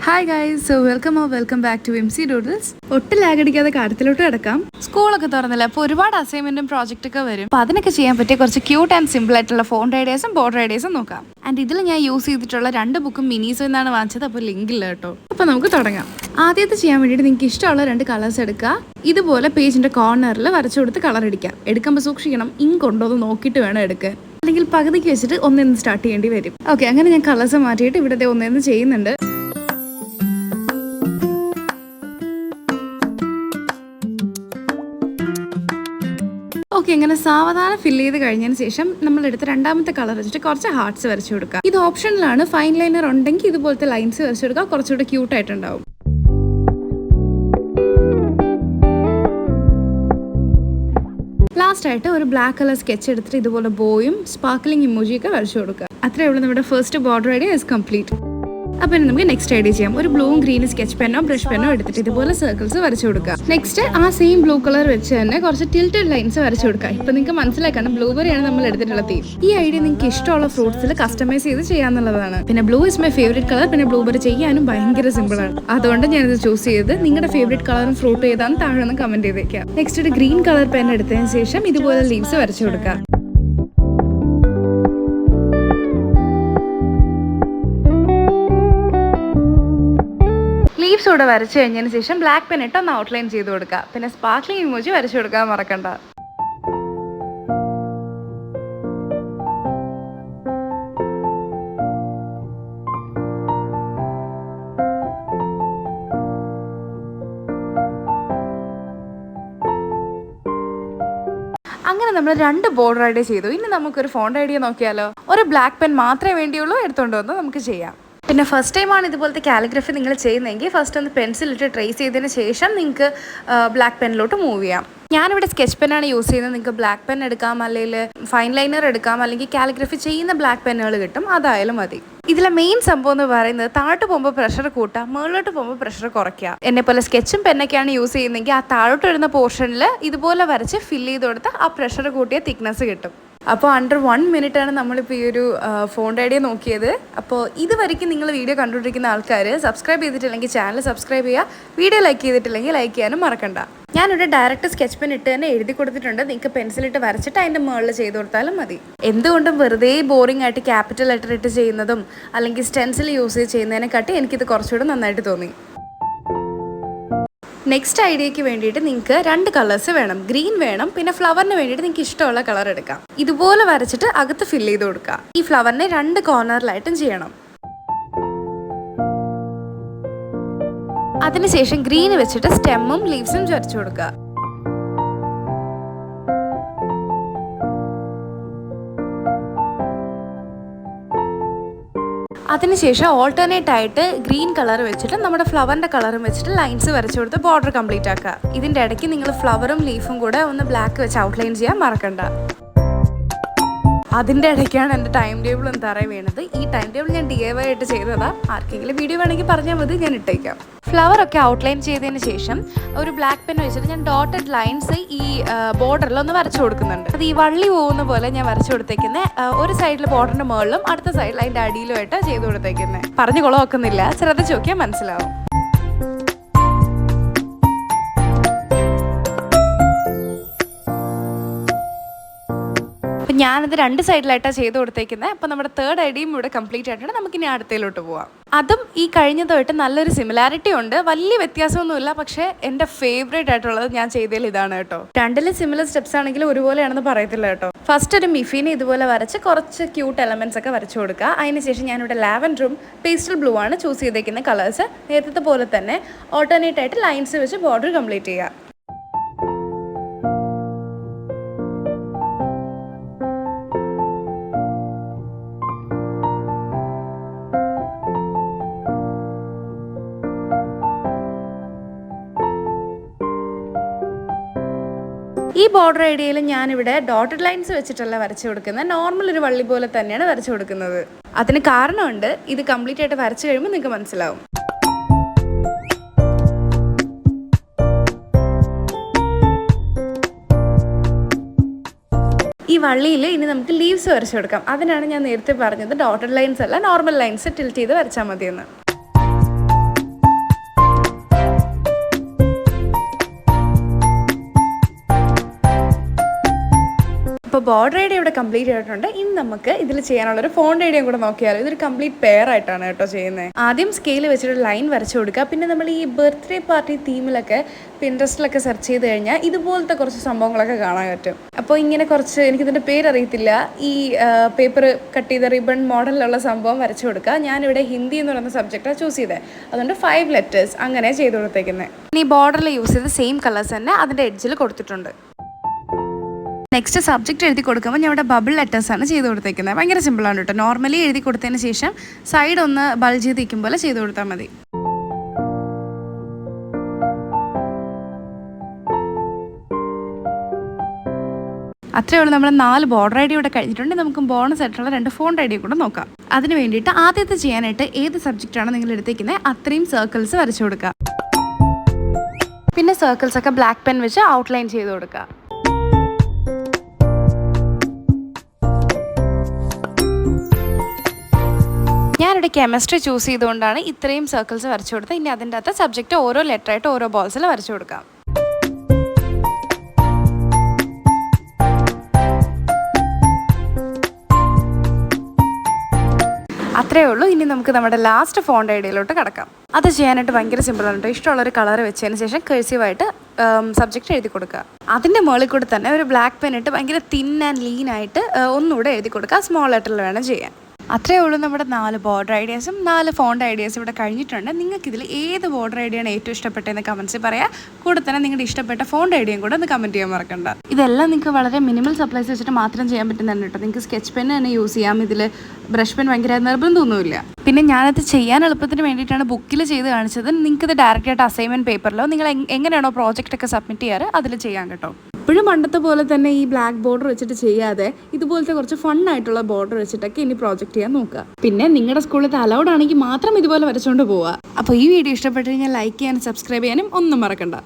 Hi guys, so welcome back to MC Doodles. ഒട്ടും ലാഗടിക്കാതെ കാര്യത്തിലോട്ട് കിടക്കാം. സ്കൂളൊക്കെ തുറന്നില്ല, അപ്പോൾ ഒരുപാട് അസൈൻമെന്റും പ്രോജക്റ്റ് ഒക്കെ വരും. അപ്പോൾ അതിനൊക്കെ ചെയ്യാൻ പറ്റിയ കുറച്ച് ക്യൂട്ട് ആൻഡ് സിമ്പിൾ ആയിട്ടുള്ള ഫോണ്ട് ഐഡിയാസും ബോർഡർ ഐഡിയാസും നോക്കാം. ആൻഡ് ഇതിൽ ഞാൻ യൂസ് ചെയ്തിട്ടുള്ള 2 ബുക്കും മിനീസോ എന്നാണ് വാങ്ങിച്ചത്, അപ്പോൾ ലിങ്ക് ഇല്ല കേട്ടോ. അപ്പോൾ നമുക്ക് തുടങ്ങാം. ആദ്യത്തെ ചെയ്യാൻ വേണ്ടിയിട്ട് നിങ്ങൾക്ക് ഇഷ്ടമുള്ള 2 കളേഴ്സ് എടുക്കുക. ഇതുപോലെ പേജിന്റെ കോർണറിൽ വരച്ചു കൊടുത്ത് കളർ അടിക്കാം. എടുക്കുമ്പോൾ സൂക്ഷിക്കണം, ഇങ്ക് ഉണ്ടോ എന്ന് നോക്കിയിട്ട് വേണം എടുക്കാൻ, അല്ലെങ്കിൽ പകുതിക്ക് വെച്ചിട്ട് ഒന്നിന്ന് സ്റ്റാർട്ട് ചെയ്യേണ്ടി വരും. ഓക്കെ, അങ്ങനെ ഞാൻ കളേഴ്സ് മാറ്റിയിട്ട് ഇവിടെ ഒന്നിന്ന് ചെയ്യുന്നുണ്ട്. ഓക്കെ, ഇങ്ങനെ സാവധാനം ഫില്ല് ചെയ്ത് കഴിഞ്ഞതിന് ശേഷം നമ്മളെടുത്ത് രണ്ടാമത്തെ കളർ വെച്ചിട്ട് കുറച്ച് ഹാർട്ട്സ് വരച്ചു കൊടുക്കുക. ഇത് ഓപ്ഷനിലാണ്. ഫൈൻ ലൈനർ ഉണ്ടെങ്കിൽ ഇതുപോലത്തെ ലൈൻസ് വരച്ചു കൊടുക്കുക, കുറച്ചുകൂടെ ക്യൂട്ടായിട്ടുണ്ടാവും. ലാസ്റ്റ് ആയിട്ട് ഒരു ബ്ലാക്ക് കളർ സ്കെച്ച് എടുത്തിട്ട് ഇതുപോലെ ബോയും സ്പാർക്ലിംഗ് ഇമോജിയൊക്കെ വരച്ചു കൊടുക്കുക. അത്രയേ ഉള്ളൂ, നമ്മുടെ first border idea is complete. അപ്പോൾ നമുക്ക് നെക്സ്റ്റ് ഐഡിയ ചെയ്യാം. ഒരു ബ്ലൂവും ഗ്രീനും സ്കെച്ച് പെന്നോ ബ്രഷ് പെന്നോ എടുത്തിട്ട് ഇതുപോലെ സർക്കിൾസ് വരച്ചു കൊടുക്കുക. നെക്സ്റ്റ് ആ സെയിം ബ്ലൂ കളർ വെച്ച് തന്നെ കുറച്ച് ടിൽറ്റഡ് ലൈൻസ് വരച്ചു കൊടുക്കുക. ഇപ്പൊ നിങ്ങൾക്ക് മനസ്സിലാക്കണം, ബ്ലൂബെറിയാണ് നമ്മൾ എടുത്തിട്ടുള്ള തീം. ഈ ഐഡിയ നിങ്ങൾക്ക് ഇഷ്ടമുള്ള ഫ്രൂട്ട്സിൽ കസ്റ്റമൈസ് ചെയ്ത് ചെയ്യാന്നുള്ളതാണ്. പിന്നെ blue is my favourite colour. പിന്നെ ബ്ലൂബെറി ചെയ്യാനും ഭയങ്കര സിമ്പിൾ ആണ്. അതുകൊണ്ട് ഞാനിത് ചൂസ് ചെയ്ത്. നിങ്ങളുടെ ഫേവറേറ്റ് കളറും ഫ്രൂട്ടും ഏതാണെന്ന് താഴെ ഒന്ന് കമന്റ് ചെയ്തേക്കാം. നെക്സ്റ്റ് ഒരു ഗ്രീൻ കളർ പെൻ എടുത്തതിന് ശേഷം ഇതുപോലെ ലീവ്സ് വരച്ചു കൊടുക്കുക. ലീവ്സ് കൂടെ വരച്ച് കഴിഞ്ഞതിന് ശേഷം ബ്ലാക്ക് പെൻ ഇട്ട് ഒന്ന് ഔട്ട്ലൈൻ ചെയ്ത് കൊടുക്കുക. പിന്നെ സ്പാർക്ലിംഗ് ഇമോജി വരച്ചു കൊടുക്കാൻ മറക്കണ്ട. അങ്ങനെ നമ്മൾ 2 ബോർഡർ ഐഡിയ ചെയ്തു. ഇനി നമുക്കൊരു ഫോണ്ട് ഐഡിയ നോക്കിയാലോ. ഒരു ബ്ലാക്ക് പെൻ മാത്രമേ വേണ്ടിയുള്ളൂ, എടുത്തുകൊണ്ട് വന്ന് നമുക്ക് ചെയ്യാം. പിന്നെ ഫസ്റ്റ് ടൈമാണ് ഇതുപോലത്തെ കാലിഗ്രഫി നിങ്ങൾ ചെയ്യുന്നതെങ്കിൽ ഫസ്റ്റ് ഒന്ന് പെൻസിലിട്ട് ട്രേസ് ചെയ്തതിന് ശേഷം നിങ്ങൾക്ക് ബ്ലാക്ക് പെന്നിലോട്ട് മൂവ് ചെയ്യാം. ഞാനിവിടെ സ്കെച്ച് പെന്നാണ് യൂസ് ചെയ്യുന്നത്. നിങ്ങൾക്ക് ബ്ലാക്ക് പെൻ എടുക്കാം, അല്ലെങ്കിൽ ഫൈൻ ലൈനർ എടുക്കാം, അല്ലെങ്കിൽ കാലിഗ്രഫി ചെയ്യുന്ന ബ്ലാക്ക് പെന്നുകൾ കിട്ടും, അതായാലും മതി. ഇതിലെ മെയിൻ സംഭവം എന്ന് പറയുന്നത് താഴോട്ട് പോകുമ്പോൾ പ്രഷർ കൂട്ടുക, മുകളിലോട്ട് പോകുമ്പോൾ പ്രഷർ കുറയ്ക്കുക. എന്നെ പോലെ സ്കെച്ചും പെന്നൊക്കെയാണ് യൂസ് ചെയ്യുന്നതെങ്കിൽ ആ താഴോട്ട് വരുന്ന പോർഷനിൽ ഇതുപോലെ വരച്ച് ഫില്ല് ചെയ്ത് കൊടുത്താൽ ആ പ്രഷർ കൂട്ടിയ തിക്നെസ് കിട്ടും. അപ്പോൾ അണ്ടർ 1 മിനിറ്റാണ് നമ്മളിപ്പോൾ ഈ ഒരു ഫോണ്ട് ഐഡിയ നോക്കിയത്. അപ്പോൾ ഇതുവരെയ്ക്കും നിങ്ങൾ വീഡിയോ കണ്ടുകൊണ്ടിരിക്കുന്ന ആൾക്കാർ സബ്സ്ക്രൈബ് ചെയ്തിട്ടില്ലെങ്കിൽ ചാനൽ സബ്സ്ക്രൈബ് ചെയ്യുക. വീഡിയോ ലൈക്ക് ചെയ്തിട്ടില്ലെങ്കിൽ ലൈക്ക് ചെയ്യാനും മറക്കണ്ട. ഞാനിവിടെ ഡയറക്റ്റ് സ്കെച്ച് പെൻ ഇട്ട് തന്നെ എഴുതി കൊടുത്തിട്ടുണ്ട്. നിങ്ങൾക്ക് പെൻസിലിട്ട് വരച്ചിട്ട് അതിൻ്റെ മുകളിൽ ചെയ്ത് കൊടുത്താലും മതി. എന്തുകൊണ്ടും വെറുതെ ബോറിംഗ് ആയിട്ട് ക്യാപിറ്റൽ ലെറ്റർ ഇട്ട് ചെയ്യുന്നതും അല്ലെങ്കിൽ സ്റ്റെൻസിൽ യൂസ് ചെയ്ത് ചെയ്യുന്നതിനെക്കാട്ടി എനിക്കിത് കുറച്ചുകൂടെ നന്നായിട്ട് തോന്നി. നെക്സ്റ്റ് ഐഡിയയ്ക്ക് വേണ്ടിയിട്ട് നിങ്ങൾക്ക് 2 കളേഴ്സ് വേണം. ഗ്രീൻ വേണം, പിന്നെ ഫ്ലവറിന് വേണ്ടിയിട്ട് നിങ്ങൾക്ക് ഇഷ്ടമുള്ള കളർ എടുക്കാം. ഇതുപോലെ വരച്ചിട്ട് അകത്ത് ഫില്ല് ചെയ്ത് കൊടുക്കുക. ഈ ഫ്ലവറിനെ 2 കോർണറിലായിട്ടും ചെയ്യണം. അതിനുശേഷം ഗ്രീൻ വെച്ചിട്ട് സ്റ്റെമ്മും ലീവ്സും വരച്ചു കൊടുക്കുക. അതിനുശേഷം ഓൾട്ടർനേറ്റ് ആയിട്ട് ഗ്രീൻ കളർ വെച്ചിട്ട് നമ്മുടെ ഫ്ലവറിന്റെ കളറും വെച്ചിട്ട് ലൈൻസ് വരച്ചു കൊടുത്ത് ബോർഡർ കംപ്ലീറ്റ് ആക്കുക. ഇതിന്റെ ഇടയ്ക്ക് നിങ്ങൾ ഫ്ലവറും ലീഫും കൂടെ ഒന്ന് ബ്ലാക്ക് വെച്ച് ഔട്ട്ലൈൻ ചെയ്യാൻ മറക്കണ്ട. അതിൻ്റെ ഇടയ്ക്കാണ് എൻ്റെ ടൈം ടേബിൾ ഒന്ന് തറയിൽ വീണത്. ഈ ടൈം ടേബിൾ ഞാൻ DIY ആയിട്ട് ചെയ്തതാ. ആർക്കെങ്കിലും വീഡിയോ വേണമെങ്കിൽ പറഞ്ഞാൽ മതി, ഞാൻ ഇട്ടേക്കാം. ഫ്ലവറൊക്കെ ഔട്ട്ലൈൻ ചെയ്തതിന് ശേഷം ഒരു ബ്ലാക്ക് പെൻ വെച്ചിട്ട് ഞാൻ ഡോട്ടഡ് ലൈൻസ് ഈ ബോർഡറിൽ ഒന്ന് വരച്ചു കൊടുക്കുന്നുണ്ട്. അത് ഈ വള്ളി പോകുന്ന പോലെ ഞാൻ വരച്ചു കൊടുത്തേക്കുന്നത്. ഒരു സൈഡിൽ ബോർഡറിന്റെ മുകളിലും അടുത്ത സൈഡിൽ അതിൻ്റെ അടിയിലുമായിട്ട് ചെയ്ത് കൊടുത്തേക്കുന്നത്. പറഞ്ഞു കുളമാക്കുന്നില്ല, ശ്രദ്ധിച്ച് നോക്കിയാൽ മനസ്സിലാവും. അപ്പം ഞാനത് 2 സൈഡിലായിട്ടാണ് ചെയ്ത് കൊടുത്തേക്കുന്നത്. അപ്പോൾ നമ്മുടെ 3rd ഐഡിയയും ഇവിടെ കംപ്ലീറ്റ് ആയിട്ടാണ്. നമുക്കിനി അടുത്തയിലോട്ട് പോവാം. അതും ഈ കഴിഞ്ഞതുമായിട്ട് നല്ലൊരു സിമിലാരിറ്റി ഉണ്ട്. വലിയ വ്യത്യാസമൊന്നുമില്ല, പക്ഷേ എൻ്റെ ഫേവറേറ്റ് ആയിട്ടുള്ളത് ഞാൻ ചെയ്തതിൽ ഇതാണ് കേട്ടോ. 2 സിമിലർ സ്റ്റെപ്സ് ആണെങ്കിലും ഒരുപോലെയാണെന്ന് പറയത്തില്ല കേട്ടോ. ഫസ്റ്റ് ഒരു മിഫീനെ ഇതുപോലെ വരച്ച് കുറച്ച് ക്യൂട്ട് എലമെന്റ്സ് ഒക്കെ വരച്ചു കൊടുക്കുക. അതിനുശേഷം ഞാനിവിടെ ലാവൻഡറും പേസ്റ്റൽ ബ്ലൂ ആണ് ചൂസ് ചെയ്തേക്കുന്ന കളേഴ്സ്. നേരത്തെ പോലെ തന്നെ ഓൾട്ടർനേറ്റ് ആയിട്ട് ലൈൻസ് വെച്ച് ബോർഡർ കംപ്ലീറ്റ് ചെയ്യുക. ഈ ബോർഡർ ഐഡിയയിൽ ഞാനിവിടെ ഡോട്ടഡ് ലൈൻസ് വെച്ചിട്ടല്ല വരച്ചു കൊടുക്കുന്നത്. നോർമൽ ഒരു വള്ളി പോലെ തന്നെയാണ് വരച്ചു കൊടുക്കുന്നത്. അതിന് കാരണമുണ്ട്. ഇത് കംപ്ലീറ്റ് ആയിട്ട് വരച്ചു കഴിയുമ്പോൾ നിങ്ങൾക്ക് മനസ്സിലാവും. ഈ വള്ളിയിൽ ഇനി നമുക്ക് ലീവ്സ് വരച്ചു കൊടുക്കാം. അതിനാണ് ഞാൻ നേരത്തെ പറഞ്ഞത് ഡോട്ടഡ് ലൈൻസ് അല്ല, നോർമൽ ലൈൻസ് ടിൽറ്റ് ചെയ്ത് വരച്ചാൽ മതിയെന്ന്. അപ്പോൾ ബോർഡർ ഐഡിയ ഇവിടെ കംപ്ലീറ്റ് ആയിട്ടുണ്ട്. ഇനി നമുക്ക് ഇതിൽ ചെയ്യാനുള്ളൊരു ഫോണ്ട് ഐഡിയയും കൂടെ നോക്കിയാലോ. ഇതൊരു കംപ്ലീറ്റ് പെയർ ആയിട്ടാണ് കേട്ടോ ചെയ്യുന്നത്. ആദ്യം സ്കെയിൽ വെച്ചിട്ട് ലൈൻ വരച്ചു കൊടുക്കുക. പിന്നെ നമ്മൾ ഈ ബർത്ത്ഡേ പാർട്ടി തീമിലൊക്കെ പിൻട്രസ്റ്റിലൊക്കെ സെർച്ച് ചെയ്ത് കഴിഞ്ഞാൽ ഇതുപോലത്തെ കുറച്ച് സംഭവങ്ങളൊക്കെ കാണാൻ പറ്റും. അപ്പോൾ ഇങ്ങനെ കുറച്ച്, എനിക്കിതിൻ്റെ പേരറിയത്തില്ല, ഈ പേപ്പർ കട്ട് ചെയ്ത റിബൺ മോഡലിലുള്ള സംഭവം വരച്ചു കൊടുക്കുക. ഞാനിവിടെ ഹിന്ദി എന്ന് പറയുന്ന സബ്ജക്റ്റാണ് ചൂസ് ചെയ്തത്. അതുകൊണ്ട് 5 letters അങ്ങനെ ചെയ്ത് കൊടുത്തേക്കുന്നത്. ഇനി ബോർഡറിൽ യൂസ് ചെയ്ത് സെയിം കളേഴ്സ് തന്നെ അതിൻ്റെ എഡ്ജിൽ കൊടുത്തിട്ടുണ്ട്. നെക്സ്റ്റ് സബ്ജക്റ്റ് എഴുതി കൊടുക്കുമ്പോൾ ഞാൻ ഇവിടെ ബബിൾ ലെറ്റേഴ്സാണ് ചെയ്ത് കൊടുത്തേക്കുന്നത്. ഭയങ്കര സിമ്പിളാണ് കേട്ടോ. നോർമലി എഴുതി കൊടുത്തതിന് ശേഷം സൈഡ് ഒന്ന് ബൾജ് ചെയ്ത് നിൽക്കും പോലെ ചെയ്ത് കൊടുത്താൽ മതി. അത്രയേ ഉള്ളൂ. നമ്മൾ 4 ബോർഡർ ഐഡിയ ഇവിടെ കഴിഞ്ഞിട്ടുണ്ട്. നമുക്ക് ബോണസ് ആയിട്ടുള്ള 2 ഫോണ്ട് ഐഡിയ കൂടെ നോക്കാം. അതിന് വേണ്ടിയിട്ട് ആദ്യത്തെ ചെയ്യാനായിട്ട് ഏത് സബ്ജക്റ്റാണ് നിങ്ങൾ എടുത്തേക്കുന്നത് അത്രയും സർക്കിൾസ് വരച്ചു കൊടുക്കുക. പിന്നെ സർക്കിൾസ് ഒക്കെ ബ്ലാക്ക് പെൻ വെച്ച് ഔട്ട്ലൈൻ ചെയ്ത് കൊടുക്കുക. ഞാനിവിടെ കെമിസ്ട്രി ചൂസ് ചെയ്തുകൊണ്ടാണ് ഇത്രയും സർക്കിൾസ് വരച്ചു കൊടുത്തത്. ഇനി അതിൻ്റെ അകത്ത് സബ്ജക്റ്റ് ഓരോ ലെറ്ററായിട്ട് ഓരോ ബോൾസിൽ വരച്ചു കൊടുക്കാം. അത്രയേ ഉള്ളൂ. ഇനി നമുക്ക് നമ്മുടെ ലാസ്റ്റ് ഫോണ്ട് ഐഡിയയിലോട്ട് കിടക്കാം. അത് ചെയ്യാനായിട്ട് ഭയങ്കര സിമ്പിളാണ് കേട്ടോ. ഇഷ്ടമുള്ളൊരു കളർ വെച്ചതിന് ശേഷം കഴ്സീവായിട്ട് സബ്ജക്റ്റ് എഴുതി കൊടുക്കുക. അതിൻ്റെ മുകളിൽ കൂടെ തന്നെ ഒരു ബ്ലാക്ക് പെൻ ഇട്ട് ഭയങ്കര തിൻ ആൻഡ് ലീൻ ആയിട്ട് ഒന്നുകൂടെ എഴുതി കൊടുക്കുക. സ്മോൾ ലെറ്ററിൽ വേണം ചെയ്യാൻ. അത്രയേ ഉള്ളൂ. നമ്മുടെ 4 ബോർഡർ ഐഡിയാസും 4 ഫോണ്ട് ഐഡിയാസും ഇവിടെ കഴിഞ്ഞിട്ടുണ്ട്. നിങ്ങൾക്ക് ഇതിൽ ഏത് ബോർഡർ ഐഡിയയാണ് ഏറ്റവും ഇഷ്ടപ്പെട്ടതെന്ന് കമൻസിൽ പറയാം. കൂടെ തന്നെ നിങ്ങളുടെ ഇഷ്ടപ്പെട്ട ഫോണ്ട് ഐഡിയയും കൂടെ ഒന്ന് കമൻറ്റ് ചെയ്യാൻ മറക്കണ്ട. ഇതെല്ലാം നിങ്ങൾക്ക് വളരെ മിനിമൽ സപ്ലൈസ് വെച്ചിട്ട് മാത്രം ചെയ്യാൻ പറ്റുന്നുണ്ട് കേട്ടോ. നിങ്ങൾക്ക് സ്കെച്ച് പെൻ തന്നെ യൂസ് ചെയ്യാം. ഇതിൽ ബ്രഷ് പെൻ ഭയങ്കര നിർബന്ധമൊന്നുമില്ല. പിന്നെ ഞാനത് ചെയ്യാൻ എളുപ്പത്തിന് വേണ്ടിയിട്ടാണ് ബുക്കിൽ ചെയ്ത് കാണിച്ചത്. നിങ്ങൾക്കിത് ഡയറക്റ്റായിട്ട് അസൈൻമെൻറ്റ് പേപ്പറിലോ നിങ്ങൾ എങ്ങനെയാണോ പ്രോജക്റ്റ് ഒക്കെ സബ്മിറ്റ് ചെയ്യാറ് അതിൽ ചെയ്യാം കേട്ടോ. ഇപ്പോഴും പണ്ടത്തെ പോലെ തന്നെ ഈ ബ്ലാക്ക് ബോർഡർ വെച്ചിട്ട് ചെയ്യാതെ ഇതുപോലത്തെ കുറച്ച് ഫണ്ണായിട്ടുള്ള ബോർഡർ വെച്ചിട്ടൊക്കെ ഇനി പ്രോജക്റ്റ് ചെയ്യാൻ നോക്കുക. പിന്നെ നിങ്ങളുടെ സ്കൂളിൽ അലൗഡ് ആണെങ്കിൽ മാത്രം ഇതുപോലെ വരച്ചുകൊണ്ട് പോവുക. അപ്പോൾ ഈ വീഡിയോ ഇഷ്ടപ്പെട്ടു കഴിഞ്ഞാൽ ലൈക്ക് ചെയ്യാനും സബ്സ്ക്രൈബ് ചെയ്യാനും ഒന്നും മറക്കണ്ട.